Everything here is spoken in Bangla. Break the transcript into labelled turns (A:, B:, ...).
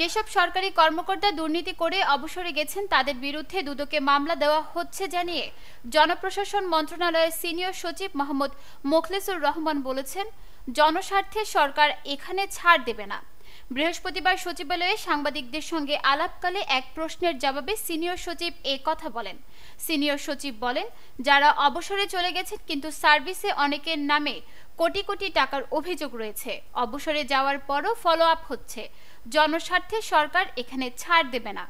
A: যেসব সরকারি কর্মকর্তা দুর্নীতি করে অবসরে গেছেন তাদের বিরুদ্ধে দুদকে মামলা দেওয়া হচ্ছে জানিয়ে জনপ্রশাসন মন্ত্রণালয়ের সিনিয়র সচিব মোহাম্মদ মোখলেসুর রহমান বলেছেন, জনস্বার্থে সরকার এখানে ছাড় দেবে না। বৃহস্পতিবার সচিবালয়ে সাংবাদিকদের সঙ্গে আলাপকালে এক প্রশ্নের জবাবে সিনিয়র সচিব এ কথা বলেন। সিনিয়র সচিব বলেন, যারা অবসরে চলে গেছেন কিন্তু সার্ভিসে অনেকের নামে কোটি কোটি টাকার অভিযোগ রয়েছে, অবসরে যাওয়ার পরও ফলো আপ হচ্ছে। জনস্বার্থে সরকার এখানে ছাড় দেবে না।